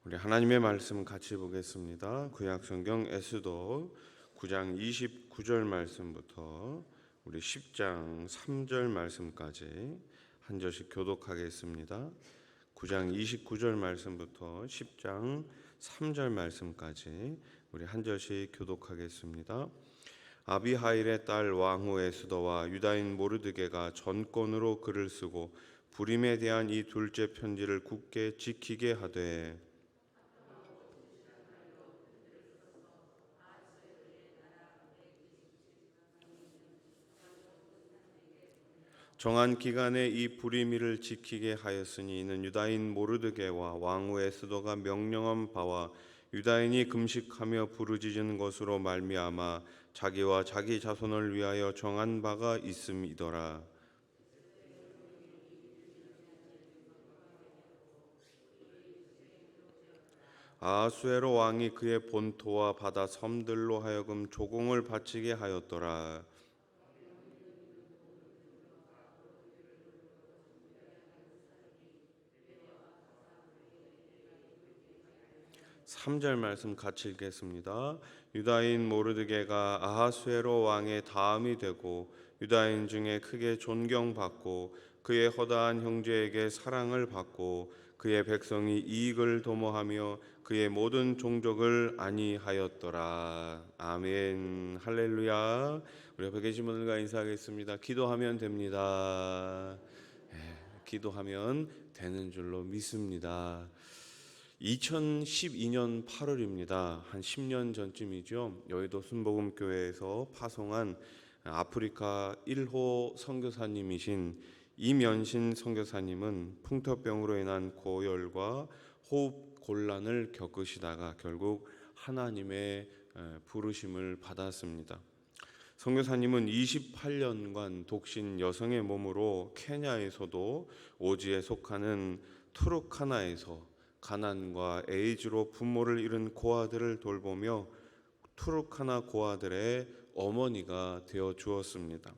우리 하나님의 말씀 같이 보겠습니다. 구약성경 에스더 9장 29절 말씀부터 우리 10장 3절 말씀까지 한 절씩 교독하겠습니다. 9장 29절 말씀부터 10장 3절 말씀까지 우리 한 절씩 교독하겠습니다. 아비하일의 딸 왕후 에스더와 유다인 모르드게가 전권으로 글을 쓰고 부림에 대한 이 둘째 편지를 굳게 지키게 하되 정한 기간에 이 불임일을 지키게 하였으니 이는 유다인 모르드게와 왕후 에스더가 명령한 바와 유다인이 금식하며 부르짖은 것으로 말미암아 자기와 자기 자손을 위하여 정한 바가 있음이더라. 아하수에로 왕이 그의 본토와 바다 섬들로 하여금 조공을 바치게 하였더라. 3절 말씀 같이 읽겠습니다. 유다인 모르드게가 아하수에로 왕의 다음이 되고 유다인 중에 크게 존경받고 그의 허다한 형제에게 사랑을 받고 그의 백성이 이익을 도모하며 그의 모든 종족을 안위하였더라. 아멘. 할렐루야. 우리 옆에 계신 분들과 인사하겠습니다. 기도하면 됩니다. 기도하면 되는 줄로 믿습니다. 2012년 8월입니다. 한 10년 전쯤이죠. 여의도 순복음교회에서 파송한 아프리카 1호 선교사님이신 이면신 선교사님은 풍토병으로 인한 고열과 호흡 곤란을 겪으시다가 결국 하나님의 부르심을 받았습니다. 선교사님은 28년간 독신 여성의 몸으로 케냐에서도 오지에 속하는 투르카나에서 가난과 에이즈로 부모를 잃은 고아들을 돌보며 투르카나 고아들의 어머니가 되어 주었습니다.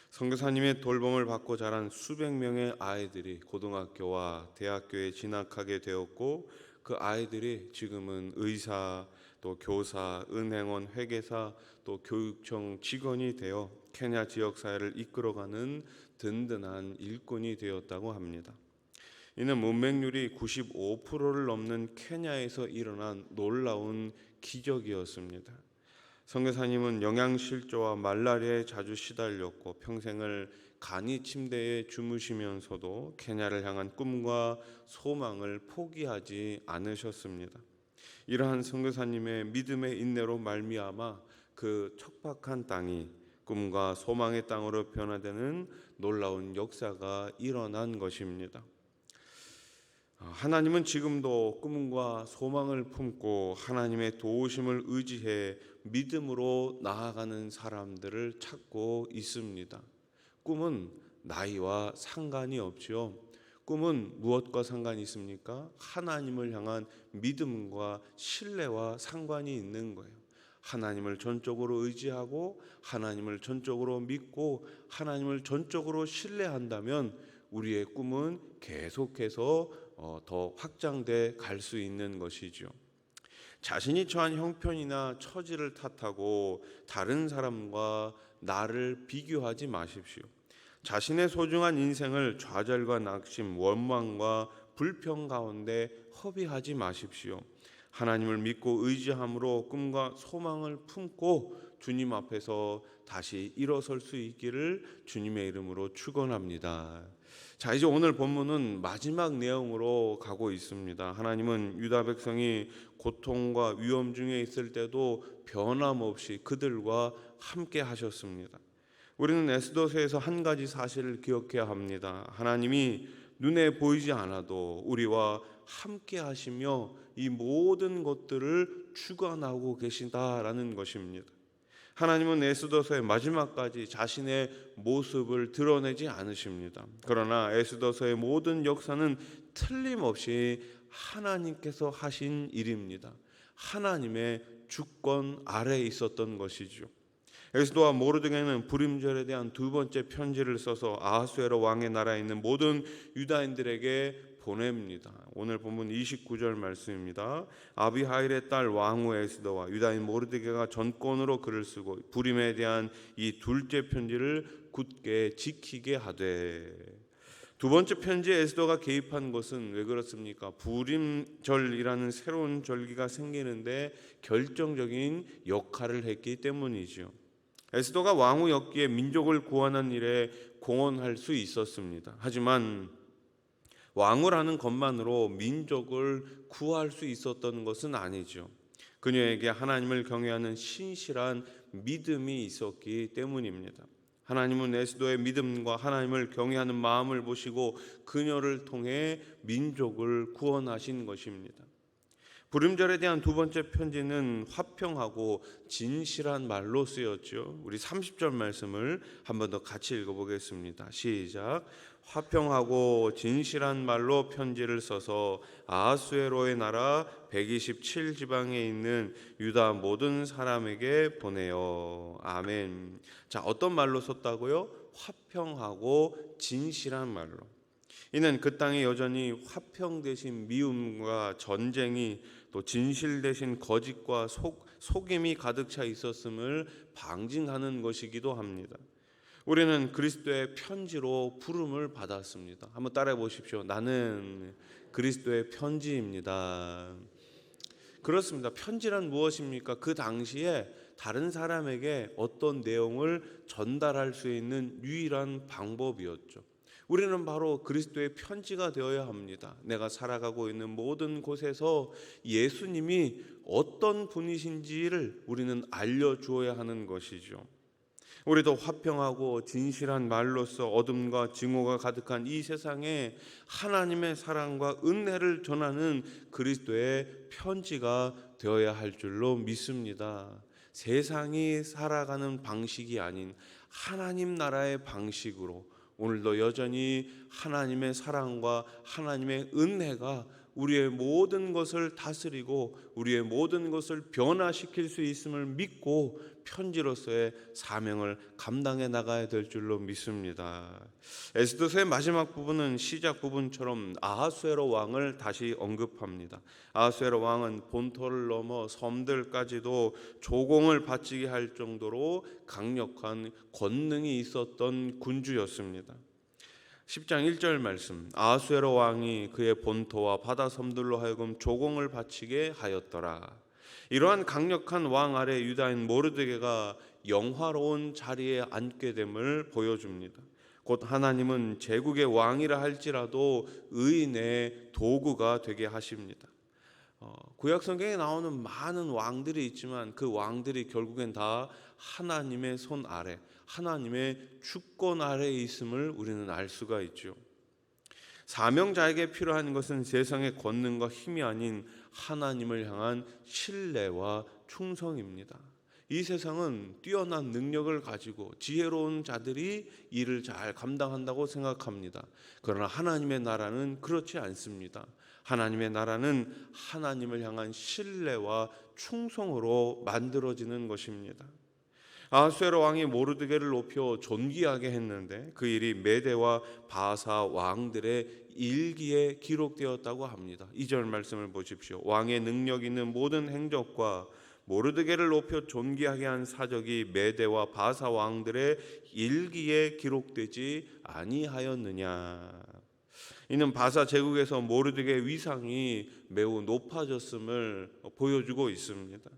선교사님의 돌봄을 받고 자란 수백 명의 아이들이 고등학교와 대학교에 진학하게 되었고 그 아이들이 지금은 의사, 또 교사, 은행원, 회계사, 또 교육청 직원이 되어 케냐 지역사회를 이끌어가는 든든한 일꾼이 되었다고 합니다. 이는 문맹률이 95%를 넘는 케냐에서 일어난 놀라운 기적이었습니다. 선교사님은 영양실조와 말라리아에 자주 시달렸고 평생을 간이 침대에 주무시면서도 케냐를 향한 꿈과 소망을 포기하지 않으셨습니다. 이러한 선교사님의 믿음의 인내로 말미암아 그 척박한 땅이 꿈과 소망의 땅으로 변화되는 놀라운 역사가 일어난 것입니다. 하나님은 지금도 꿈과 소망을 품고 하나님의 도우심을 의지해 믿음으로 나아가는 사람들을 찾고 있습니다. 꿈은 나이와 상관이 없지요. 꿈은 무엇과 상관이 있습니까? 하나님을 향한 믿음과 신뢰와 상관이 있는 거예요. 하나님을 전적으로 의지하고 하나님을 전적으로 믿고 하나님을 전적으로 신뢰한다면 우리의 꿈은 계속해서 더 확장돼 갈 수 있는 것이죠. 자신이 처한 형편이나 처지를 탓하고 다른 사람과 나를 비교하지 마십시오. 자신의 소중한 인생을 좌절과 낙심, 원망과 불평 가운데 허비하지 마십시오. 하나님을 믿고 의지함으로 꿈과 소망을 품고 주님 앞에서 다시 일어설 수 있기를 주님의 이름으로 축원합니다. 자, 이제 오늘 본문은 마지막 내용으로 가고 있습니다. 하나님은 유다 백성이 고통과 위험 중에 있을 때도 변함없이 그들과 함께 하셨습니다. 우리는 에스더서에서 한 가지 사실을 기억해야 합니다. 하나님이 눈에 보이지 않아도 우리와 함께 하시며 이 모든 것들을 주관하고 계시다라는 것입니다. 하나님은 에스더서의 마지막까지 자신의 모습을 드러내지 않으십니다. 그러나 에스더서의 모든 역사는 틀림없이 하나님께서 하신 일입니다. 하나님의 주권 아래에 있었던 것이죠. 에스더와 모르드게는 불임절에 대한 두 번째 편지를 써서 아하수에로 왕의 나라에 있는 모든 유다인들에게 보냅니다. 오늘 본문 29절 말씀입니다. 아비하일의 딸 왕후 에스더와 유다인 모르드게가 전권으로 글을 쓰고 부림에 대한 이 둘째 편지를 굳게 지키게 하되. 두 번째 편지에 에스더가 개입한 것은 왜 그렇습니까? 부림절이라는 새로운 절기가 생기는데 결정적인 역할을 했기 때문이죠. 에스더가 왕후였기에 민족을 구원하는 일에 공헌할 수 있었습니다. 하지만 왕후라는 것만으로 민족을 구할 수 있었던 것은 아니죠. 그녀에게 하나님을 경외하는 신실한 믿음이 있었기 때문입니다. 하나님은 에스더의 믿음과 하나님을 경외하는 마음을 보시고 그녀를 통해 민족을 구원하신 것입니다. 부림절에 대한 두 번째 편지는 화평하고 진실한 말로 쓰였죠. 우리 30절 말씀을 한 번 더 같이 읽어보겠습니다. 시작. 화평하고 진실한 말로 편지를 써서 아하수에로의 나라 127지방에 있는 유다 모든 사람에게 보내요. 아멘. 자, 어떤 말로 썼다고요? 화평하고 진실한 말로. 이는 그 땅에 여전히 화평 대신 미움과 전쟁이, 또 진실 대신 거짓과 속임이 가득 차 있었음을 방증하는 것이기도 합니다. 우리는 그리스도의 편지로 부름을 받았습니다. 한번 따라해 보십시오. 나는 그리스도의 편지입니다. 그렇습니다. 편지란 무엇입니까? 그 당시에 다른 사람에게 어떤 내용을 전달할 수 있는 유일한 방법이었죠. 우리는 바로 그리스도의 편지가 되어야 합니다. 내가 살아가고 있는 모든 곳에서 예수님이 어떤 분이신지를 우리는 알려주어야 하는 것이죠. 우리도 화평하고 진실한 말로서 어둠과 증오가 가득한 이 세상에 하나님의 사랑과 은혜를 전하는 그리스도의 편지가 되어야 할 줄로 믿습니다. 세상이 살아가는 방식이 아닌 하나님 나라의 방식으로 오늘도 여전히 하나님의 사랑과 하나님의 은혜가 우리의 모든 것을 다스리고 우리의 모든 것을 변화시킬 수 있음을 믿고 편지로서의 사명을 감당해 나가야 될 줄로 믿습니다. 에스더서의 마지막 부분은 시작 부분처럼 아하수에로 왕을 다시 언급합니다. 아하수에로 왕은 본토를 넘어 섬들까지도 조공을 바치게 할 정도로 강력한 권능이 있었던 군주였습니다. 10장 1절 말씀. 아하수에로 왕이 그의 본토와 바다 섬들로 하여금 조공을 바치게 하였더라. 이러한 강력한 왕 아래 유다인 모르드게가 영화로운 자리에 앉게 됨을 보여줍니다. 곧 하나님은 제국의 왕이라 할지라도 의인의 도구가 되게 하십니다. 구약 성경에 나오는 많은 왕들이 있지만 그 왕들이 결국엔 다 하나님의 손 아래, 하나님의 주권 아래에 있음을 우리는 알 수가 있죠. 사명자에게 필요한 것은 세상의 권능과 힘이 아닌 하나님을 향한 신뢰와 충성입니다. 이 세상은 뛰어난 능력을 가지고 지혜로운 자들이 일을 잘 감당한다고 생각합니다. 그러나 하나님의 나라는 그렇지 않습니다. 하나님의 나라는 하나님을 향한 신뢰와 충성으로 만들어지는 것입니다. 아하수에로 왕이 모르드게를 높여 존귀하게 했는데 그 일이 메대와 바사 왕들의 일기에 기록되었다고 합니다. 2절 말씀을 보십시오. 왕의 능력 있는 모든 행적과 모르드게를 높여 존귀하게 한 사적이 메대와 바사 왕들의 일기에 기록되지 아니하였느냐. 이는 바사 제국에서 모르드게의 위상이 매우 높아졌음을 보여주고 있습니다.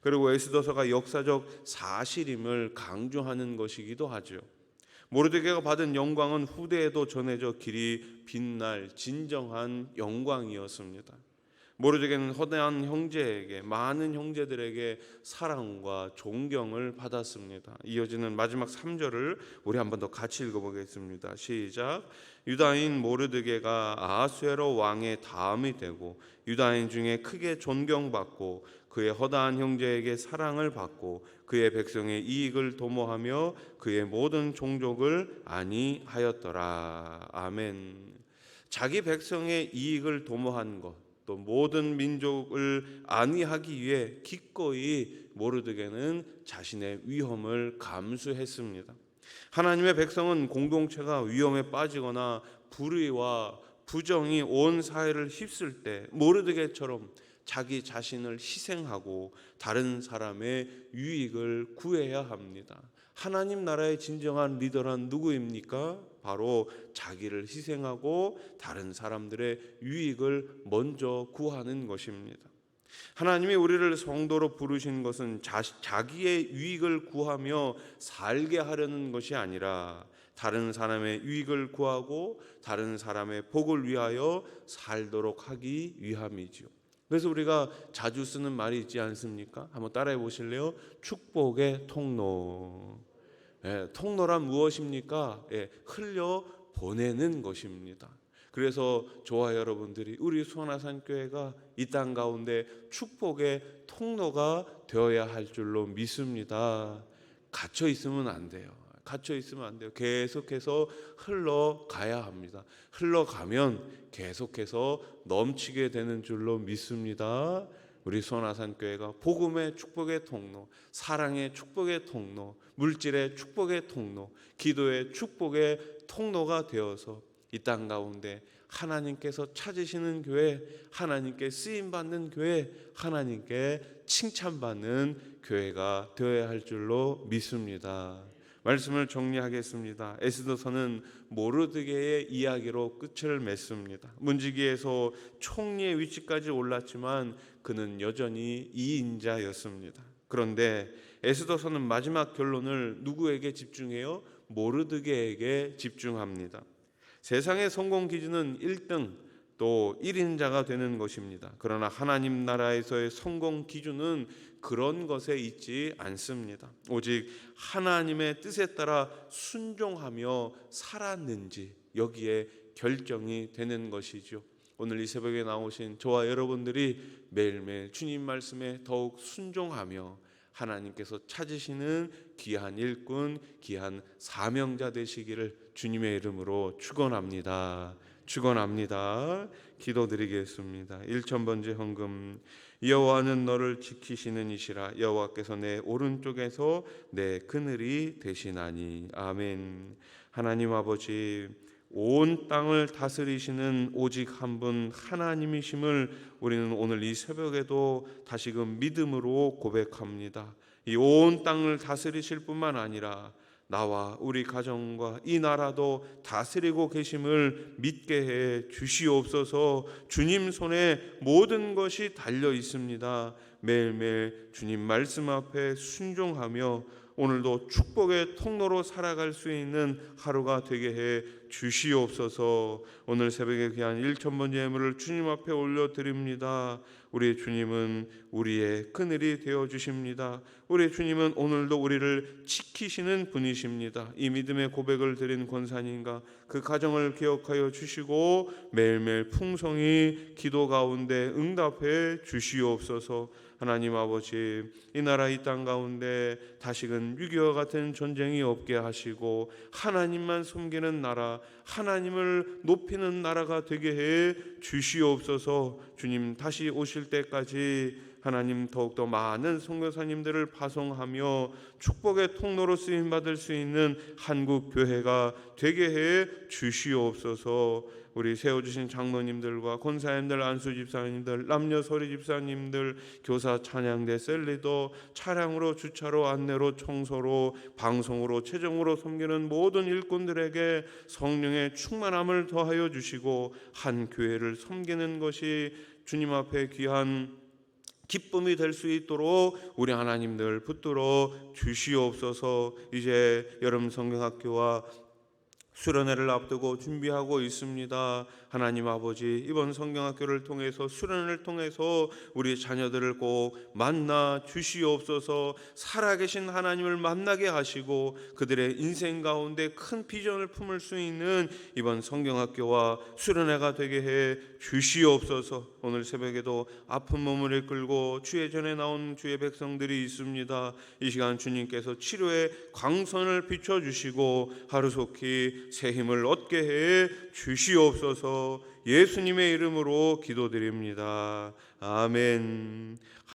그리고 에스더서가 역사적 사실임을 강조하는 것이기도 하죠. 모르드게가 받은 영광은 후대에도 전해져 길이 빛날 진정한 영광이었습니다. 모르드게는 허다한 형제에게, 많은 형제들에게 사랑과 존경을 받았습니다. 이어지는 마지막 3절을 우리 한 번 더 같이 읽어보겠습니다. 시작. 유다인 모르드게가 아하수에로 왕의 다음이 되고 유다인 중에 크게 존경받고 그의 허다한 형제에게 사랑을 받고 그의 백성의 이익을 도모하며 그의 모든 종족을 안위하였더라. 아멘. 자기 백성의 이익을 도모한 것, 또 모든 민족을 안위하기 위해 기꺼이 모르드게는 자신의 위험을 감수했습니다. 하나님의 백성은 공동체가 위험에 빠지거나 불의와 부정이 온 사회를 휩쓸 때 모르드게처럼 자기 자신을 희생하고 다른 사람의 유익을 구해야 합니다. 하나님 나라의 진정한 리더란 누구입니까? 바로 자기를 희생하고 다른 사람들의 유익을 먼저 구하는 것입니다. 하나님이 우리를 성도로 부르신 것은 자기의 유익을 구하며 살게 하려는 것이 아니라 다른 사람의 유익을 구하고 다른 사람의 복을 위하여 살도록 하기 위함이지요. 그래서 우리가 자주 쓰는 말이 있지 않습니까? 한번 따라해 보실래요? 축복의 통로. 통로란 무엇입니까? 흘려 보내는 것입니다. 그래서 저와 여러분들이 우리 수원아산교회가 이 땅 가운데 축복의 통로가 되어야 할 줄로 믿습니다. 갇혀 있으면 안 돼요. 갇혀 있으면 안 돼요. 계속해서 흘러가야 합니다. 흘러가면 계속해서 넘치게 되는 줄로 믿습니다. 우리 수원아산교회가 복음의 축복의 통로, 사랑의 축복의 통로, 물질의 축복의 통로, 기도의 축복의 통로가 되어서 이 땅 가운데 하나님께서 찾으시는 교회, 하나님께 쓰임받는 교회, 하나님께 칭찬받는 교회가 되어야 할 줄로 믿습니다. 말씀을 정리하겠습니다. 에스더서는 모르드게의 이야기로 끝을 맺습니다. 문지기에서 총리의 위치까지 올랐지만 그는 여전히 이인자였습니다. 그런데 에스더서는 마지막 결론을 누구에게 집중해요? 모르드게에게 집중합니다. 세상의 성공 기준은 1등 또 1인자가 되는 것입니다. 그러나 하나님 나라에서의 성공 기준은 그런 것에 있지 않습니다. 오직 하나님의 뜻에 따라 순종하며 살았는지 여기에 결정이 되는 것이죠. 오늘 이 새벽에 나오신 저와 여러분들이 매일매일 주님 말씀에 더욱 순종하며 하나님께서 찾으시는 귀한 일꾼, 귀한 사명자 되시기를 주님의 이름으로 축원합니다. 축원합니다. 기도드리겠습니다. 1000번째 헌금. 여호와는 너를 지키시는 이시라. 여호와께서 내 오른쪽에서 내 그늘이 되시나니. 아멘. 하나님 아버지, 온 땅을 다스리시는 오직 한 분 하나님이심을 우리는 오늘 이 새벽에도 다시금 믿음으로 고백합니다. 이 온 땅을 다스리실 뿐만 아니라 나와 우리 가정과 이 나라도 다스리고 계심을 믿게 해 주시옵소서. 주님 손에 모든 것이 달려 있습니다. 매일매일 주님 말씀 앞에 순종하며 오늘도 축복의 통로로 살아갈 수 있는 하루가 되게 해 주시옵소서. 오늘 새벽에 귀한 1000번째 예물을 주님 앞에 올려드립니다. 우리 주님은 우리의 그늘이 되어주십니다. 우리 주님은 오늘도 우리를 지키시는 분이십니다. 이 믿음의 고백을 드린 권사님과 그 가정을 기억하여 주시고 매일매일 풍성히 기도 가운데 응답해 주시옵소서. 하나님 아버지, 이 나라 이 땅 가운데 다시금 6.25와 같은 전쟁이 없게 하시고 하나님만 섬기는 나라, 하나님을 높이는 나라가 되게 해 주시옵소서. 주님 다시 오실 때까지 하나님 더욱더 많은 선교사님들을 파송하며 축복의 통로로 쓰임받을 수 있는 한국 교회가 되게 해 주시옵소서. 우리 세워주신 장로님들과 권사님들, 안수 집사님들, 남녀 소리 집사님들, 교사, 찬양대, 셀리더, 차량으로, 주차로, 안내로, 청소로, 방송으로, 체정으로 섬기는 모든 일꾼들에게 성령의 충만함을 더하여 주시고 한 교회를 섬기는 것이 주님 앞에 귀한 기쁨이 될 수 있도록 우리 하나님들 붙들어 주시옵소서. 이제 여름 성경학교와 수련회를 앞두고 준비하고 있습니다. 하나님 아버지, 이번 성경학교를 통해서 수련회를 통해서 우리 자녀들을 꼭 만나 주시옵소서. 살아계신 하나님을 만나게 하시고 그들의 인생 가운데 큰 비전을 품을 수 있는 이번 성경학교와 수련회가 되게 해 주시옵소서. 오늘 새벽에도 아픈 몸을 이끌고 주의 전에 나온 주의 백성들이 있습니다. 이 시간 주님께서 치료의 광선을 비춰주시고 하루속히 새 힘을 얻게 해 주시옵소서. 예수님의 이름으로 기도드립니다. 아멘.